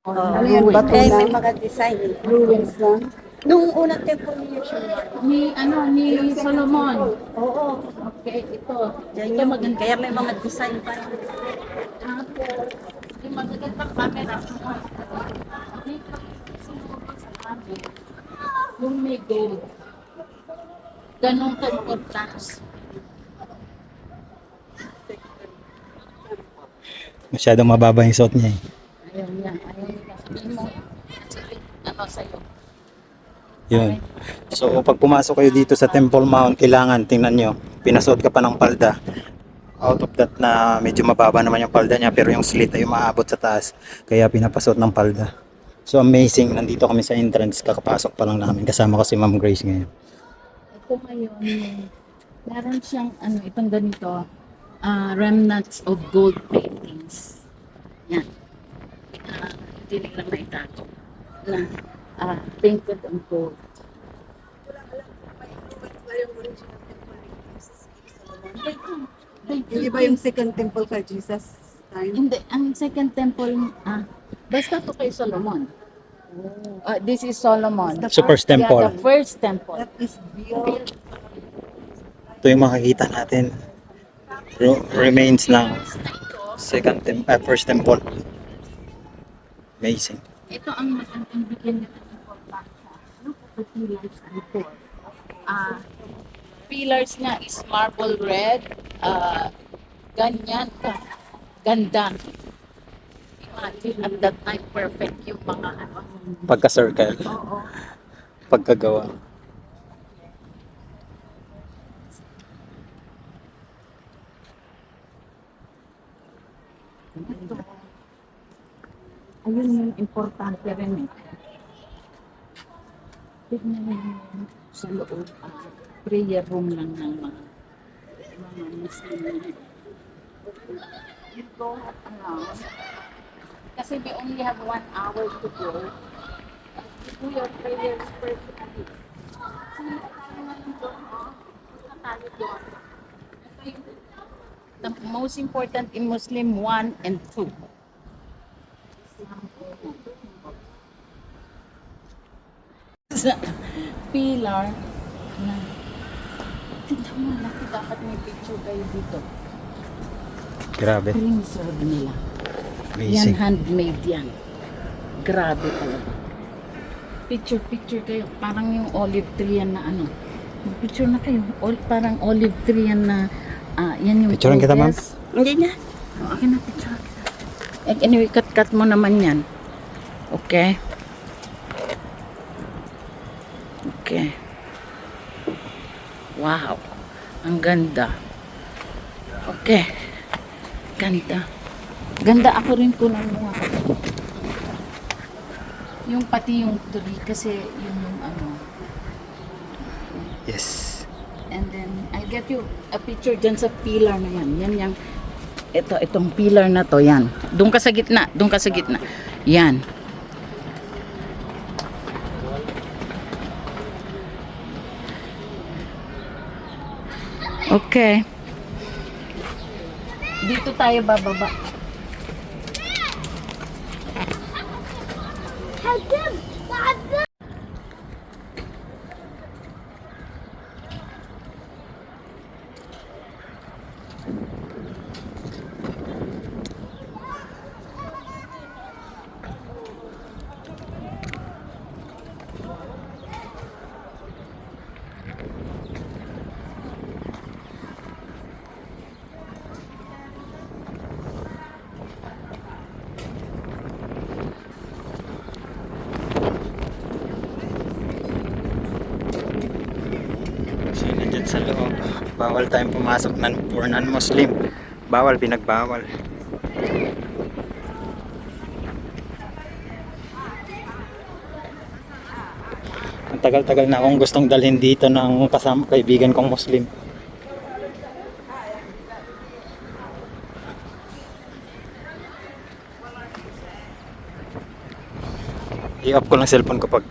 Oh, Ano yan, bato eh, na? may mga design. Ruins lang? Nung unang temple niya siya. Ni Solomon. Oo. Okay, ito. Yan Ito yung, maganda. kaya may mga design pa. Tapos, yung magagandang camera. Yung may gold. Ganun ka-importance. Masyadong mababa yung suot niya eh. Ayaw niya. Ayaw niya. Sabihin mo, ano sa'yo. Yun. So pag pumasok kayo dito sa Temple Mount, kailangan tingnan nyo, pinasuot ka pa ng palda. Out of that na medyo mababa naman yung palda niya, pero yung slit ay umaabot sa taas. Kaya pinapasuot ng palda. So amazing, nandito kami sa entrance, kakapasok pa lang namin. Kasama ko si Ma'am Grace ngayon. Ito ngayon, meron siyang itong ganito, remnants of gold paintings. Yan. Hindi nila maitago. Na painted on gold. Hindi ba yung second temple kay Jesus time? Hindi, ang second temple, basta to kay Solomon. This is Solomon. So first Yeah, temple. the first temple. That is built. Ito yung makikita natin. Remains ng first temple. Amazing. Ito ang magandang bigyan nila ng importansya. Look at the pillars before. Pillars nga is marble red. Ganyan ka. Ganda. Imagine at that time perfect yung mga Pagka-circle. Oo. Pagkagawa. Ito. Ayun yung importante rin eh. Tignan mo yun sa loob. Prayer room lang ng mga Muslim. You go around. Kasi we only have 1 hour to go. You do your prayers perfectly. Sino tayo ngayon doon, oh? Sino tayo doon? Ito yung the most important in Muslim 1 and 2. Sa pillar na tignan mo, laki, dapat may picture kayo dito. Grabe. Ito yung sword nila. Yan, Amazing. handmade yan. Grabe talaga. Picture kayo. Parang yung olive tree yan na Picture na kayo. Parang olive tree yan na, yan yung Picturean kita, ma'am? progress. Hindi niya. Okay na, picture kita. Anyway, cut mo naman yan. Okay? Okay. Wow. Ang ganda. Okay. Ganda. Ganda ako rin po ng mga. Yung pati yung tree kasi yun yung Yes. And then I'll get you a picture dyan sa pillar na yan. Yan yung itong pillar na to, yan. Doon ka sa gitna, Yan. Okay. Dito tayo bababa. So nandyan sa loob. Bawal tayong pumasok for non-Muslim. Bawal, pinagbawal. Ang tagal-tagal na akong gustong dalhin dito ng kasama kaibigan kong Muslim. I-off ko lang cellphone ko pag